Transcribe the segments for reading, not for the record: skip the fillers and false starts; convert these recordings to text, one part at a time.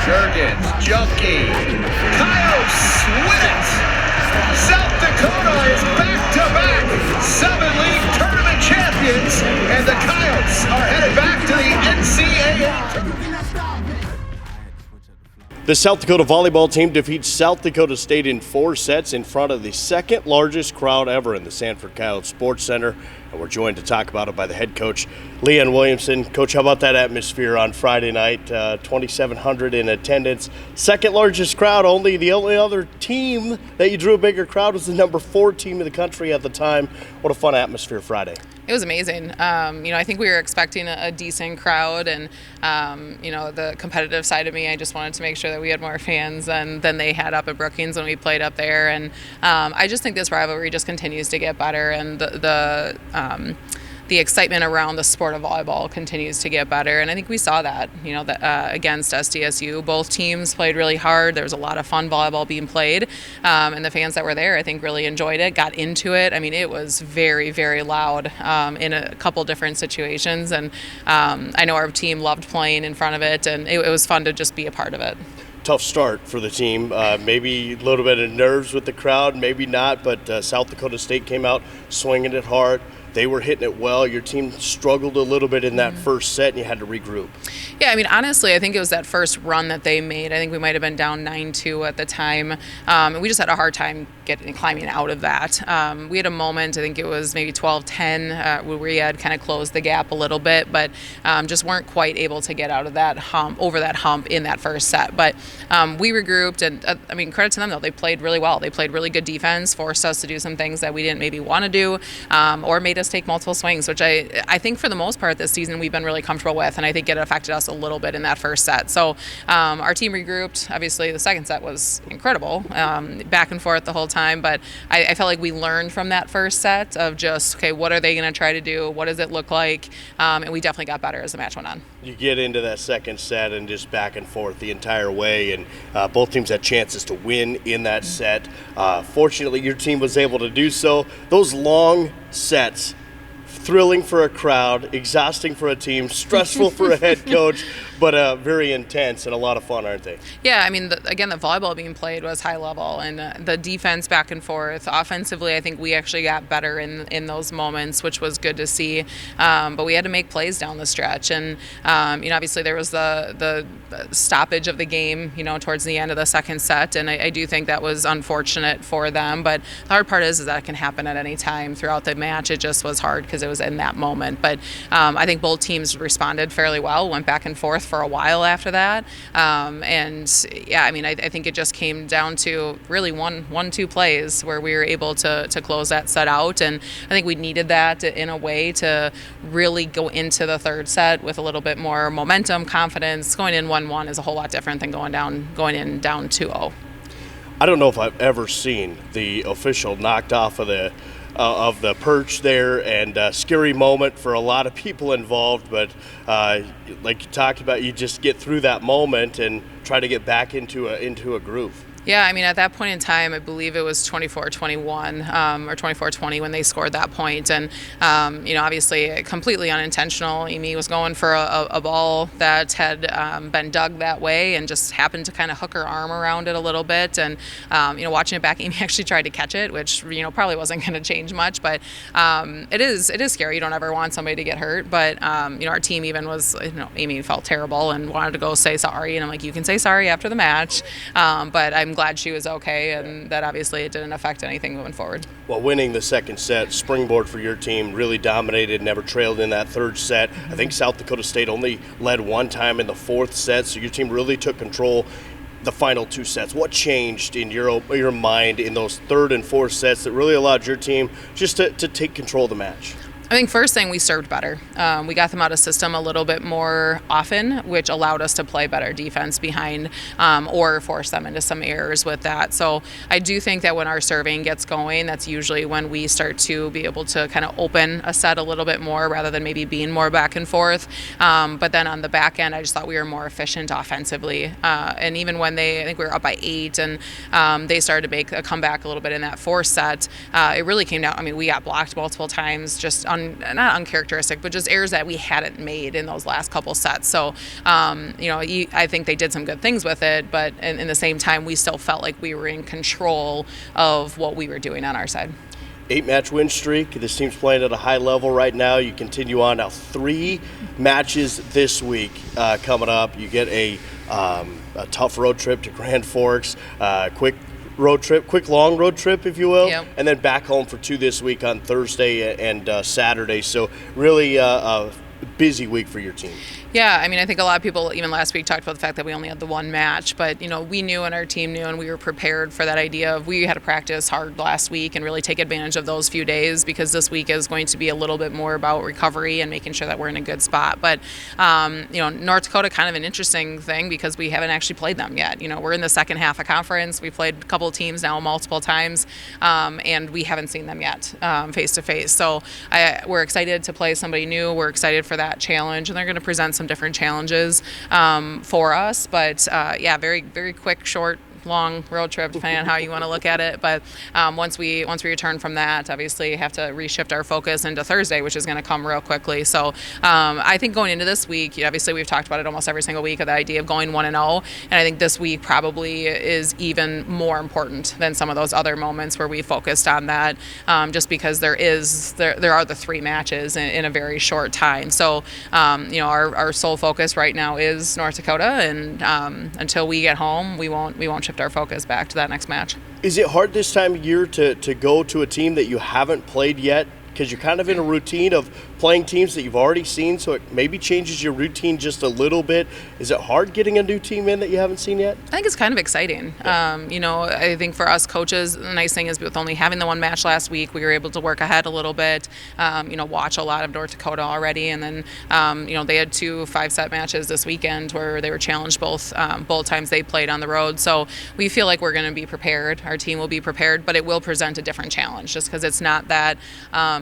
Jurgens, Junkie, Coyotes win it! South Dakota is back-to-back 7-league tournament champions, and the Coyotes are headed back to the NCAA tournament. The South Dakota volleyball team defeats South Dakota State in 4 sets in front of the second largest crowd ever in the Sanford Coyote Sports Center. And we're joined to talk about it by the head coach, Leanne Williamson. Coach, how about that atmosphere on Friday night? 2,700 in attendance. Second largest crowd. The only other team that you drew a bigger crowd was the number 4 team in the country at the time. What a fun atmosphere Friday. It was amazing. I think we were expecting a decent crowd, and the competitive side of me, I just wanted to make sure that we had more fans than they had up at Brookings when we played up there. And I just think this rivalry just continues to get better, and the excitement around the sport of volleyball continues to get better. And I think we saw that, against SCSU. Both teams played really hard. There was a lot of fun volleyball being played. And the fans that were there, I think, really enjoyed it, got into it. I mean, it was very, very loud in a couple different situations. And I know our team loved playing in front of it, and it was fun to just be a part of it. Tough start for the team. Maybe a little bit of nerves with the crowd, maybe not, but South Dakota State came out swinging it hard. They were hitting it well. Your team struggled a little bit in that first set, and you had to regroup. Yeah, I mean, honestly, I think it was that first run that they made. I think we might have been down 9-2 at the time. And we just had a hard time climbing out of that. We had a moment, I think it was maybe 12-10, where we had kind of closed the gap a little bit, but just weren't quite able to get out of that over that hump in that first set. But we regrouped, and credit to them, though. They played really well. They played really good defense, forced us to do some things that we didn't maybe want to do, or made us take multiple swings, which I think for the most part this season we've been really comfortable with, and I think it affected us a little bit in that first set. So our team regrouped. Obviously the second set was incredible, back and forth the whole time, but I felt like we learned from that first set of just, okay, what are they going to try to do? What does it look like? And we definitely got better as the match went on. You get into that second set and just back and forth the entire way, and both teams had chances to win in that set. Fortunately, your team was able to do so. Those long sets, thrilling for a crowd, exhausting for a team, stressful for a head coach, but very intense and a lot of fun, aren't they? Yeah, I mean, the volleyball being played was high level, and the defense back and forth. Offensively, I think we actually got better in those moments, which was good to see. But we had to make plays down the stretch, and obviously there was the stoppage of the game, towards the end of the second set, and I do think that was unfortunate for them. But the hard part is that it can happen at any time throughout the match. It just was hard because it was in that moment. But I think both teams responded fairly well, went back and forth for a while after that. I think it just came down to really one-two plays where we were able to close that set out. And I think we needed that in a way to really go into the third set with a little bit more momentum, confidence. Going in 1-1 is a whole lot different than going in down 2-0. I don't know if I've ever seen the official knocked off of the perch there, and scary moment for a lot of people involved, but like you talked about, you just get through that moment and try to get back into a groove. Yeah, I mean, at that point in time, I believe it was 24-21 or 24-20 when they scored that point. And, obviously completely unintentional. Amy was going for a ball that had been dug that way and just happened to kind of hook her arm around it a little bit. And, watching it back, Amy actually tried to catch it, which, probably wasn't going to change much. But it is scary. You don't ever want somebody to get hurt. But, our team even was, Amy felt terrible and wanted to go say sorry. And I'm like, you can say sorry after the match. But I'm glad she was okay, and that obviously it didn't affect anything moving forward. Well, winning the second set, springboard for your team, really dominated, never trailed in that third set. I think South Dakota State only led one time in the fourth set, so your team really took control the final 2 sets. What changed in your mind in those third and fourth sets that really allowed your team just to take control of the match? I think first thing, we served better. We got them out of system a little bit more often, which allowed us to play better defense behind or force them into some errors with that. So I do think that when our serving gets going, that's usually when we start to be able to kind of open a set a little bit more rather than maybe being more back and forth. But then on the back end, I just thought we were more efficient offensively. And even when I think we were up by 8 and they started to make a comeback a little bit in that fourth set, it really came down. I mean, we got blocked multiple times, just not uncharacteristic, but just errors that we hadn't made in those last couple sets. So, I think they did some good things with it, but in the same time, we still felt like we were in control of what we were doing on our side. 8-match win streak. This team's playing at a high level right now. You continue on now. 3 matches this week coming up. You get a tough road trip to Grand Forks, quick long road trip, if you will, and then back home for 2 this week on Thursday and Saturday. So really a busy week for your team. Yeah, I mean, I think a lot of people, even last week, talked about the fact that we only had the 1 match, but, we knew and our team knew and we were prepared for that idea of we had to practice hard last week and really take advantage of those few days, because this week is going to be a little bit more about recovery and making sure that we're in a good spot. But, North Dakota, kind of an interesting thing because we haven't actually played them yet. We're in the second half of conference. We played a couple of teams now multiple times, and we haven't seen them yet face to face. So we're excited to play somebody new. We're excited for that challenge, and they're going to present some different challenges for us, but very, very quick, short, long road trip, depending on how you want to look at it. But once we return from that, obviously have to reshift our focus into Thursday, which is going to come real quickly. So I think going into this week, obviously we've talked about it almost every single week, of the idea of going 1-0, and I think this week probably is even more important than some of those other moments where we focused on that, just because there are the 3 matches in a very short time. So our sole focus right now is North Dakota, and until we get home, we won't shift our focus back to that next match. Is it hard this time of year to go to a team that you haven't played yet? Because you're kind of in a routine of playing teams that you've already seen, so it maybe changes your routine just a little bit. Is it hard getting a new team in that you haven't seen yet? I think it's kind of exciting. Yeah. I think for us coaches, the nice thing is with only having the 1 match last week, we were able to work ahead a little bit, watch a lot of North Dakota already. And then, they had 2 5-set matches this weekend where they were challenged both times they played on the road. So we feel like we're going to be prepared. Our team will be prepared, but it will present a different challenge just because it's not that,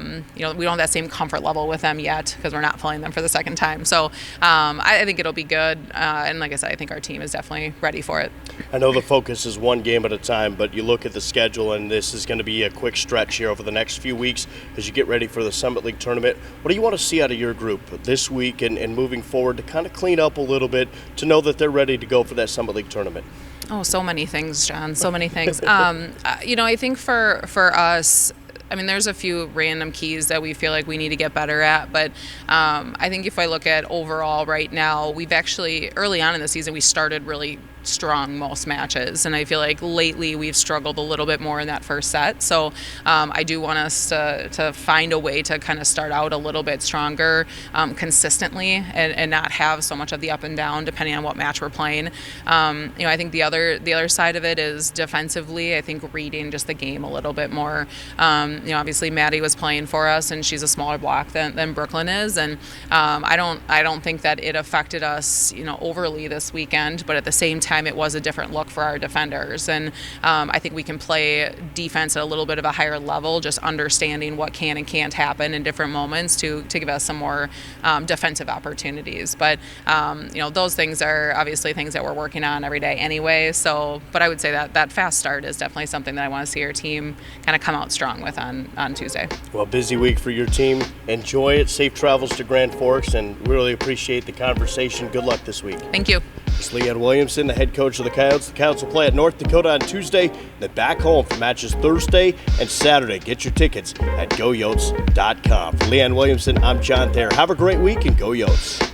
we don't have that same comfort level with them yet because we're not playing them for the second time. So I think it'll be good. And like I said, I think our team is definitely ready for it. I know the focus is 1 game at a time, but you look at the schedule and this is going to be a quick stretch here over the next few weeks as you get ready for the Summit League tournament. What do you want to see out of your group this week and moving forward to kind of clean up a little bit to know that they're ready to go for that Summit League tournament? Oh, so many things, John. So many things. I think for us, there's a few random keys that we feel like we need to get better at, but I think if I look at overall right now, we've actually, early on in the season, we started really strong most matches, and I feel like lately we've struggled a little bit more in that first set. So I do want us to find a way to kind of start out a little bit stronger consistently and not have so much of the up and down depending on what match we're playing. I think the other side of it is defensively, I think reading just the game a little bit more. Obviously Maddie was playing for us and she's a smaller block than Brooklyn is, and I don't think that it affected us overly this weekend, but at the same time it was a different look for our defenders, and I think we can play defense at a little bit of a higher level, just understanding what can and can't happen in different moments to give us some more defensive opportunities. But those things are obviously things that we're working on every day anyway. So, but I would say that fast start is definitely something that I want to see our team kind of come out strong with on Tuesday. Well, busy week for your team. Enjoy it. Safe travels to Grand Forks, and really appreciate the conversation. Good luck this week. Thank you. It's Leanne Williamson, the head coach of the Coyotes. The Coyotes will play at North Dakota on Tuesday, then back home for matches Thursday and Saturday. Get your tickets at GoYotes.com. For Leanne Williamson, I'm John Thayer. Have a great week and go Yotes.